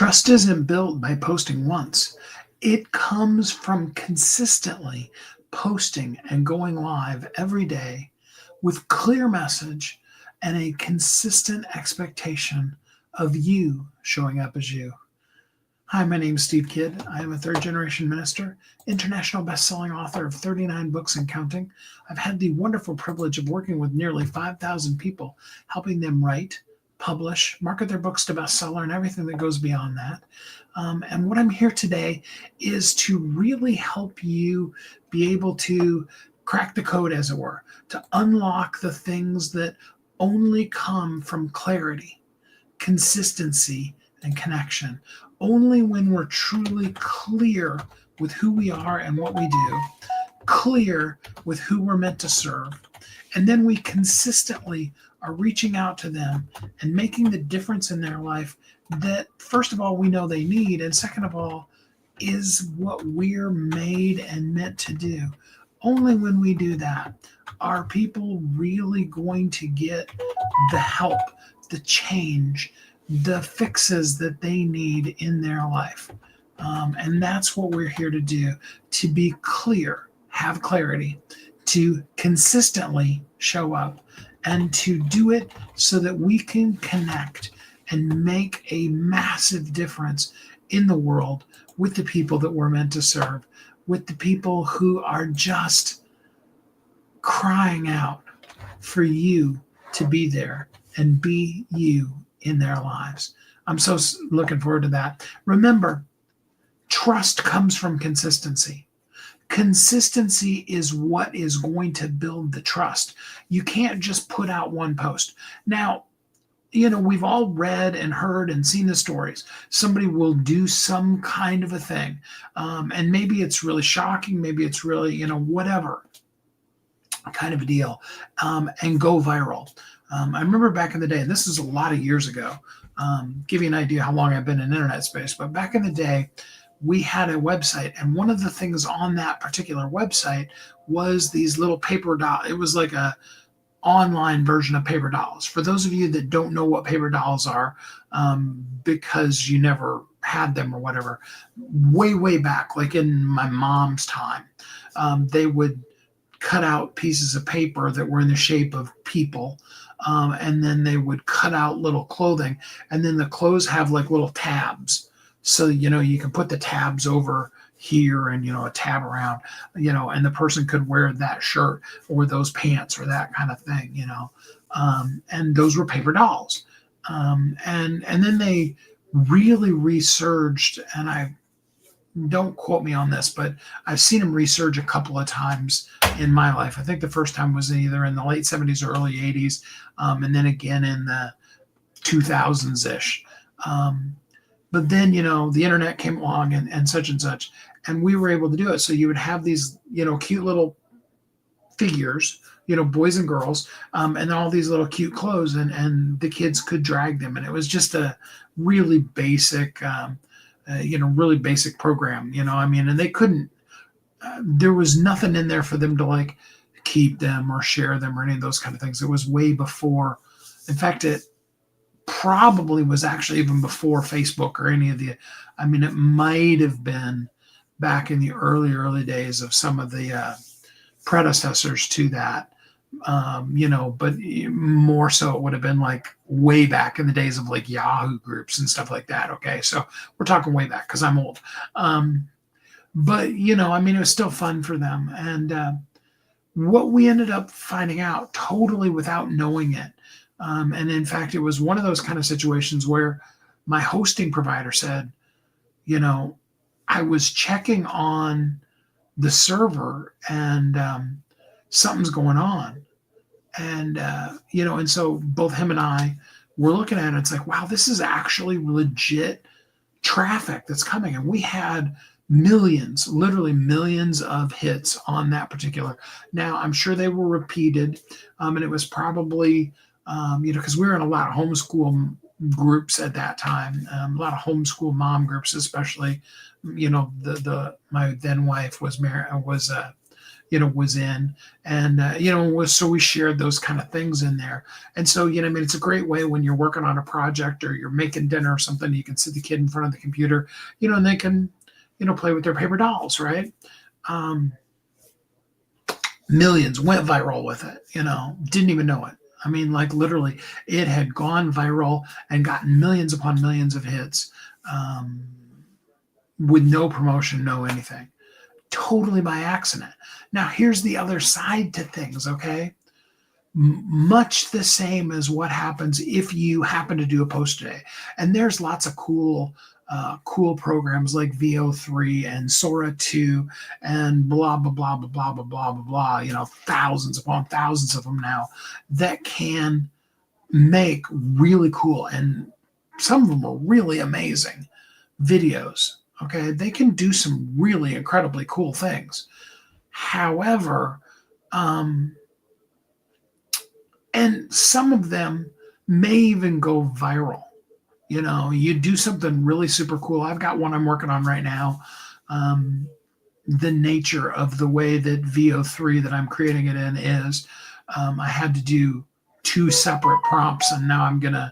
Trust isn't built by posting once. It comes from consistently posting and going live every day with clear message and a consistent expectation of you showing up as you. Hi, my name is Steve Kidd. I am a third generation minister, international best-selling author of 39 books and counting. I've had the wonderful privilege of working with nearly 5,000 people, helping them write, publish, market their books to bestseller, and everything that goes beyond that. And what I'm here today is to really help you be able to crack the code, as it were, to unlock the things that only come from clarity, consistency, and connection. Only when we're truly clear with who we are and what we do, clear with who we're meant to serve, and then we consistently are reaching out to them and making the difference in their life that, first of all, we know they need, and second of all, is what we're made and meant to do. Only when we do that are people really going to get the help, the change, the fixes that they need in their life. And that's what we're here to do, to be clear, have clarity, to consistently show up, and to do it so that we can connect and make a massive difference in the world with the people that we're meant to serve, with the people who are just crying out for you to be there and be you in their lives. I'm so looking forward to that. Remember, trust comes from consistency. Consistency is what is going to build the trust. You can't just put out one post. Now, we've all read and heard and seen the stories. Somebody will do some kind of a thing, and maybe it's really shocking, maybe it's really, whatever kind of a deal, and go viral. I remember back in the day, and this is a lot of years ago, give you an idea how long I've been in internet space, but back in the day, we had a website, and one of the things on that particular website was these little paper dolls. It was like a online version of paper dolls. For those of you that don't know what paper dolls are, because you never had them or whatever, way back, like in my mom's time, they would cut out pieces of paper that were in the shape of people, and then they would cut out little clothing, and then the clothes have like little tabs. So, you can put the tabs over here and, a tab around, and the person could wear that shirt or those pants or that kind of thing, and those were paper dolls. And then they really resurged, and don't quote me on this, but I've seen them resurge a couple of times in my life. I think the first time was either in the late 70s or early 80s, and then again in the 2000s-ish. But then, the internet came along and such, and we were able to do it. So you would have these, cute little figures, boys and girls, and all these little cute clothes, and the kids could drag them. And it was just a really basic, really basic program, and they couldn't, there was nothing in there for them to like keep them or share them or any of those kind of things. It was way before. In fact, it probably was actually even before Facebook or any of the, it might have been back in the early days of some of the predecessors to that, but more so it would have been like way back in the days of like Yahoo groups and stuff like that. Okay. So we're talking way back because I'm old. But, it was still fun for them. And what we ended up finding out totally without knowing it, and in fact, it was one of those kind of situations where my hosting provider said, I was checking on the server and something's going on. And, and so both him and I were looking at it. It's like, wow, this is actually legit traffic that's coming. And we had millions, literally millions of hits on that particular. Now, I'm sure they were repeated. And it was probably, because we were in a lot of homeschool groups at that time, a lot of homeschool mom groups, especially, my then wife was married, was in, and so we shared those kind of things in there. And so, I mean, it's a great way when you're working on a project or you're making dinner or something. You can sit the kid in front of the computer, and they can, play with their paper dolls, right? Um, Millions went viral with it, didn't even know it. I mean, like literally, it had gone viral and gotten millions upon millions of hits, um, with no promotion, no anything, totally by accident. Now, here's the other side to things, okay? Much the same as what happens if you happen to do a post today. And there's lots of cool programs like VO3 and Sora 2 and blah, blah, blah, blah, blah, blah, blah, blah, thousands upon thousands of them now that can make really cool, and some of them are really amazing videos. Okay. They can do some really incredibly cool things. However, and some of them may even go viral. You do something really super cool. I've got one I'm working on right now. The nature of the way that VO3 that I'm creating it in is, I had to do 2 separate prompts, and now I'm going to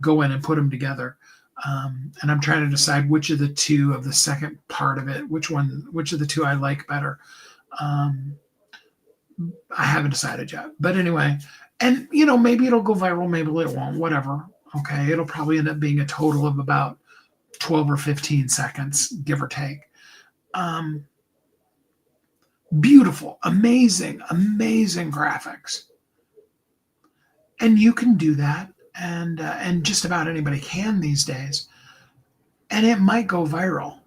go in and put them together. And I'm trying to decide which of the 2 of the second part of it, which of the 2 I like better. I haven't decided yet. But anyway, and maybe it'll go viral, maybe it won't, whatever. Okay, it'll probably end up being a total of about 12 or 15 seconds, give or take. Beautiful, amazing graphics. And you can do that, and just about anybody can these days. And it might go viral.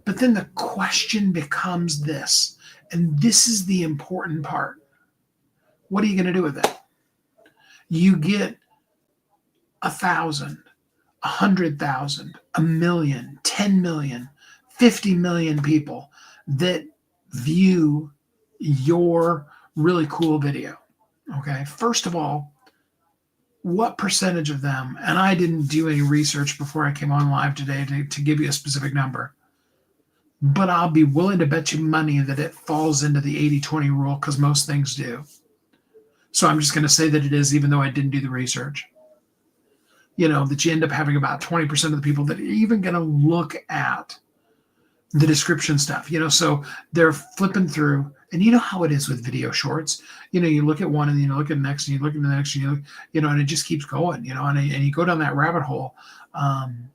But then the question becomes this, and this is the important part. What are you going to do with it? You get 1,000, 100,000, 1,000,000, 10 million, 50 million people that view your really cool video. Okay. First of all, what percentage of them, and I didn't do any research before I came on live today to give you a specific number, but I'll be willing to bet you money that it falls into the 80-20 rule, because most things do. So I'm just going to say that it is, even though I didn't do the research. That you end up having about 20% of the people that are even going to look at the description stuff, so they're flipping through, and you know how it is with video shorts. You look at one and you look at the next and you look at the next and and it just keeps going, and you go down that rabbit hole, and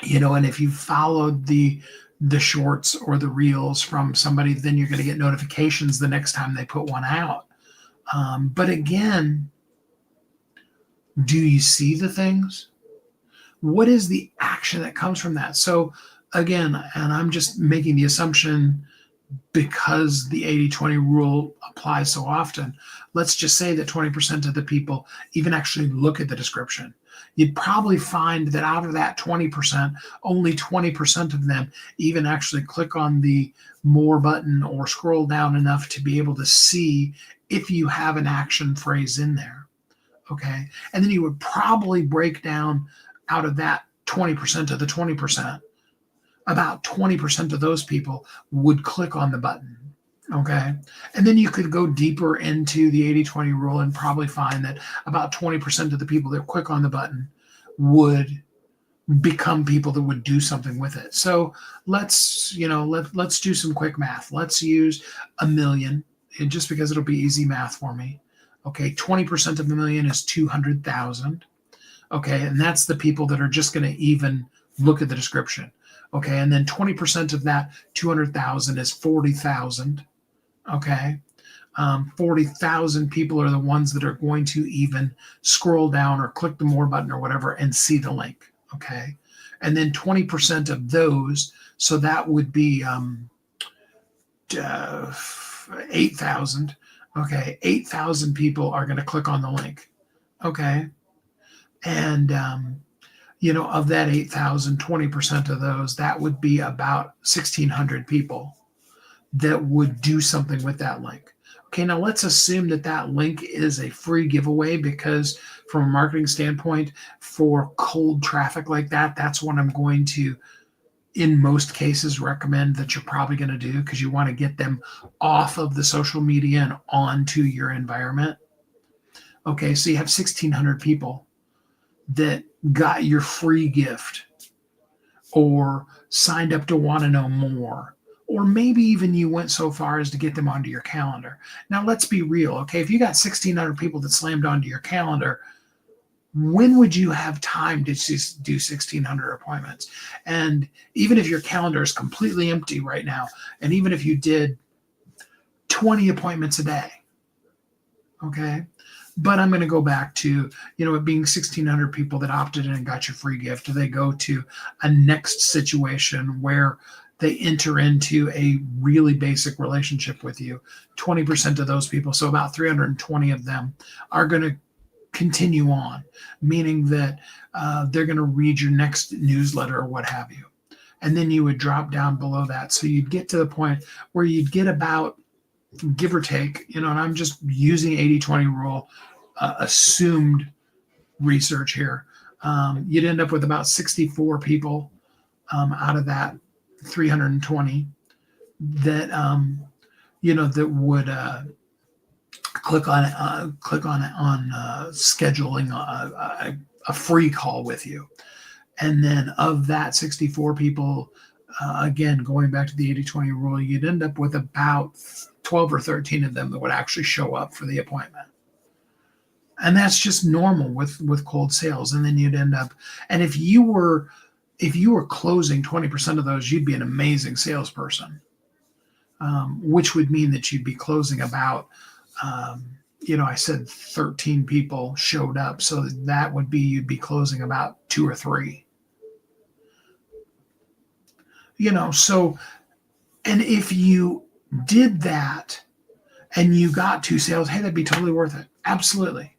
if you followed the shorts or the reels from somebody, then you're going to get notifications the next time they put one out. But again, do you see the things? What is the action that comes from that? So again, and I'm just making the assumption because the 80-20 rule applies so often, let's just say that 20% of the people even actually look at the description. You'd probably find that out of that 20%, only 20% of them even actually click on the more button or scroll down enough to be able to see if you have an action phrase in there. Okay. And then you would probably break down out of that 20% of the 20%, about 20% of those people would click on the button. Okay. And then you could go deeper into the 80-20 rule and probably find that about 20% of the people that click on the button would become people that would do something with it. So let's do some quick math. Let's use 1 million, and just because it'll be easy math for me. Okay. 20% of 1 million is 200,000. Okay. And that's the people that are just going to even look at the description. Okay. And then 20% of that 200,000 is 40,000. Okay. 40,000 people are the ones that are going to even scroll down or click the more button or whatever and see the link. Okay. And then 20% of those, so that would be 8,000. Okay. 8,000 people are going to click on the link. Okay. And, of that 8,000, 20% of those, that would be about 1,600 people that would do something with that link. Okay, now let's assume that that link is a free giveaway, because from a marketing standpoint, for cold traffic like that, that's what I'm going to in most cases recommend that you're probably going to do because you want to get them off of the social media and onto your environment. Okay, so you have 1,600 people that got your free gift or signed up to want to know more, or maybe even you went so far as to get them onto your calendar. Now, let's be real, okay? If you got 1,600 people that slammed onto your calendar, when would you have time to just do 1,600 appointments? And even if your calendar is completely empty right now, and even if you did 20 appointments a day, okay? But I'm going to go back to, it being 1,600 people that opted in and got your free gift. Do they go to a next situation where they enter into a really basic relationship with you? 20% of those people, so about 320 of them, are going to continue on, meaning that they're going to read your next newsletter or what have you. And then you would drop down below that. So you'd get to the point where you'd get about, give or take, and I'm just using 80-20 rule, assumed research here. You'd end up with about 64 people out of that 320 that, that would click on scheduling a free call with you. And then of that 64 people, again, going back to the 80-20 rule, you'd end up with about 12 or 13 of them that would actually show up for the appointment. And that's just normal with cold sales. And then you'd end up, and if you were closing 20% of those, you'd be an amazing salesperson, which would mean that you'd be closing about, I said 13 people showed up. So that would be, you'd be closing about 2 or 3. So, and if you did that and you got 2 sales, hey, that'd be totally worth it. Absolutely.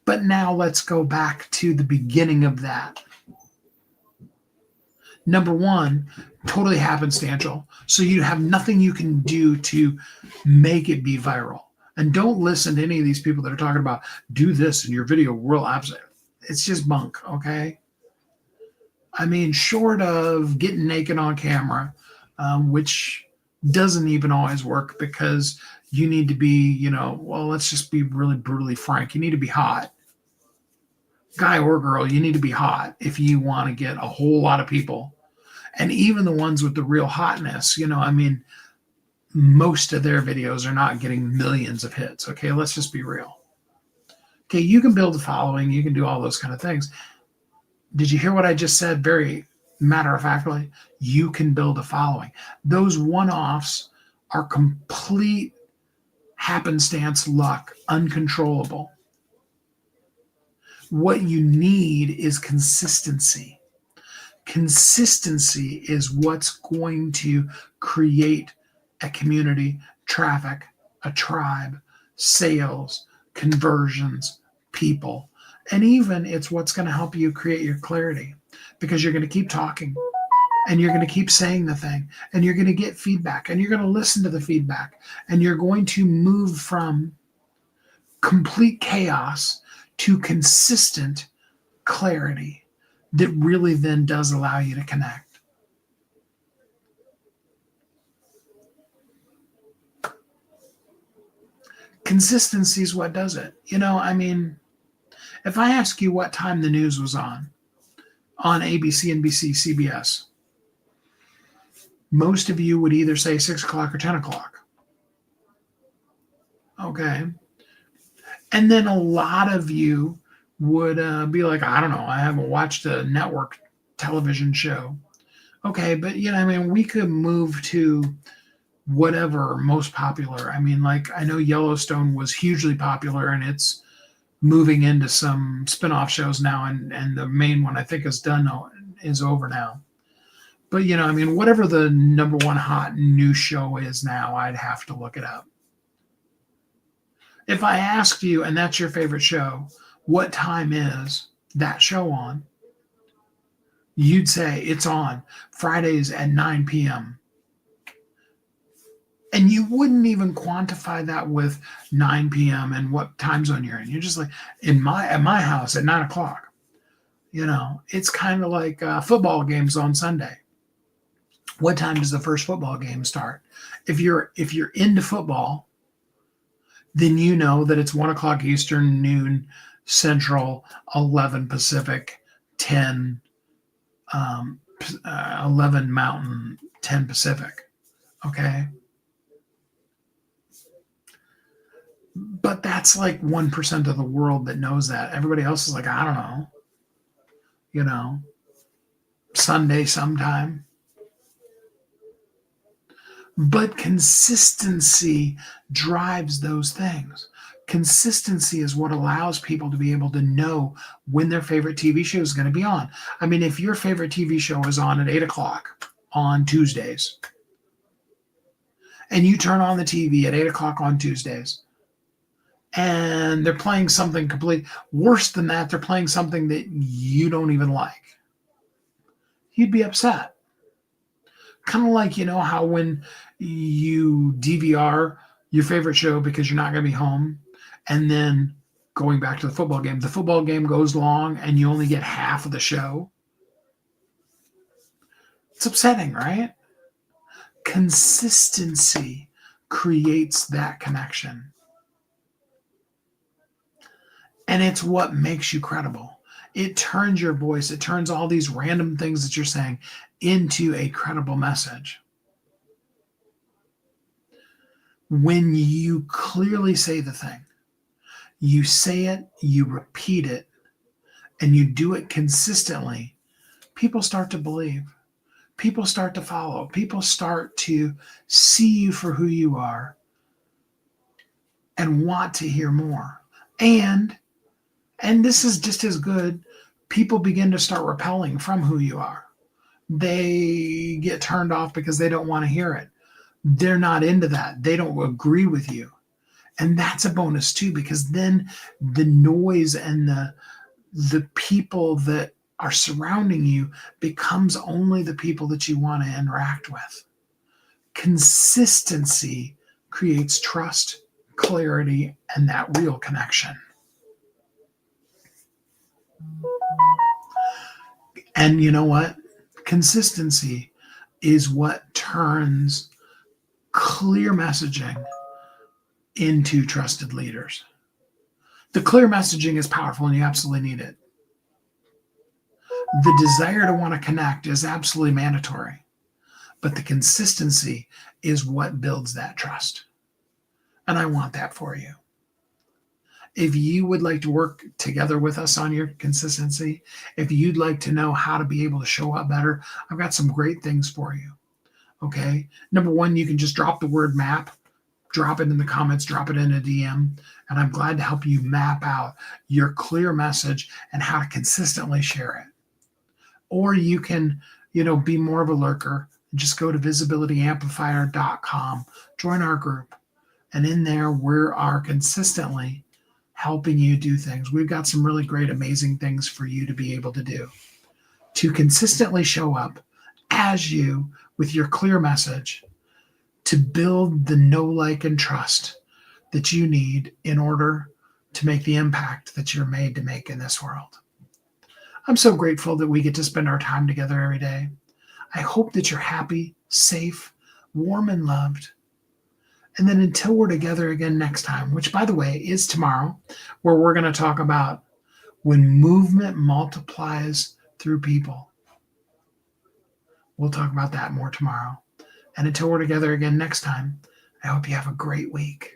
But now let's go back to the beginning of that. Number one, totally happenstantial. So you have nothing you can do to make it be viral. And don't listen to any of these people that are talking about do this in your video real absolute. It's just bunk, okay? I mean, short of getting naked on camera, which doesn't even always work because you need to be, let's just be really brutally frank. You need to be hot. Guy or girl, you need to be hot if you want to get a whole lot of people. And even the ones with the real hotness, most of their videos are not getting millions of hits. Okay, let's just be real. Okay, you can build a following. You can do all those kind of things. Did you hear what I just said? Very matter-of-factly, you can build a following. Those one-offs are complete happenstance luck, uncontrollable. What you need is consistency. Consistency is what's going to create a community, traffic, a tribe, sales, conversions, people. And even it's what's going to help you create your clarity, because you're going to keep talking and you're going to keep saying the thing and you're going to get feedback and you're going to listen to the feedback and you're going to move from complete chaos to consistent clarity that really then does allow you to connect. Consistency is what does it. If I ask you what time the news was on ABC, NBC, CBS, most of you would either say 6 o'clock or 10 o'clock. Okay. And then a lot of you would be like, I don't know, I haven't watched a network television show. Okay, but we could move to whatever most popular. I know Yellowstone was hugely popular and it's moving into some spin-off shows now, and the main one I think is over now. But whatever the number one hot new show is now, I'd have to look it up. If I asked you, and that's your favorite show, what time is that show on? You'd say it's on Fridays at 9 p.m. And you wouldn't even quantify that with 9 p.m. and what time zone you're in. You're just like, at my house at 9 o'clock. It's kind of like football games on Sunday. What time does the first football game start? If you're into football, then you know that it's 1 o'clock Eastern, noon Central, 11 Pacific, 10 11 Mountain, 10 Pacific. Okay. But that's like 1% of the world that knows that. Everybody else is like, I don't know, you know, Sunday sometime. But consistency drives those things. Consistency is what allows people to be able to know when their favorite TV show is going to be on. I mean, if your favorite TV show is on at 8 o'clock on Tuesdays, and you turn on the TV at 8 o'clock on Tuesdays, and they're playing something complete worse than that, they're playing something that you don't even like, you'd be upset. Kind of like, how when you DVR your favorite show because you're not going to be home, and then going back to the football game goes long and you only get half of the show. It's upsetting, right? Consistency creates that connection. And it's what makes you credible. It turns your voice, it turns all these random things that you're saying into a credible message. When you clearly say the thing, you say it, you repeat it, and you do it consistently, people start to believe. People start to follow. People start to see you for who you are and want to hear more. And this is just as good, people begin to start repelling from who you are. They get turned off because they don't want to hear it. They're not into that. They don't agree with you. And that's a bonus too, because then the noise and the people that are surrounding you becomes only the people that you want to interact with. Consistency creates trust, clarity, and that real connection. And you know what? Consistency is what turns clear messaging into trusted leaders. The clear messaging is powerful and you absolutely need it. The desire to want to connect is absolutely mandatory, but the consistency is what builds that trust. And I want that for you. If you would like to work together with us on your consistency, if you'd like to know how to be able to show up better, I've got some great things for you. Okay. Number one, you can just drop the word map, drop it in the comments, drop it in a DM, and I'm glad to help you map out your clear message and how to consistently share it. Or you can, be more of a lurker and just go to visibilityamplifier.com, join our group. And in there, we are consistently helping you do things. We've got some really great, amazing things for you to be able to do. To consistently show up as you with your clear message to build the know, like, and trust that you need in order to make the impact that you're made to make in this world. I'm so grateful that we get to spend our time together every day. I hope that you're happy, safe, warm, and loved. And then until we're together again next time, which, by the way, is tomorrow, where we're going to talk about when movement multiplies through people. We'll talk about that more tomorrow. And until we're together again next time, I hope you have a great week.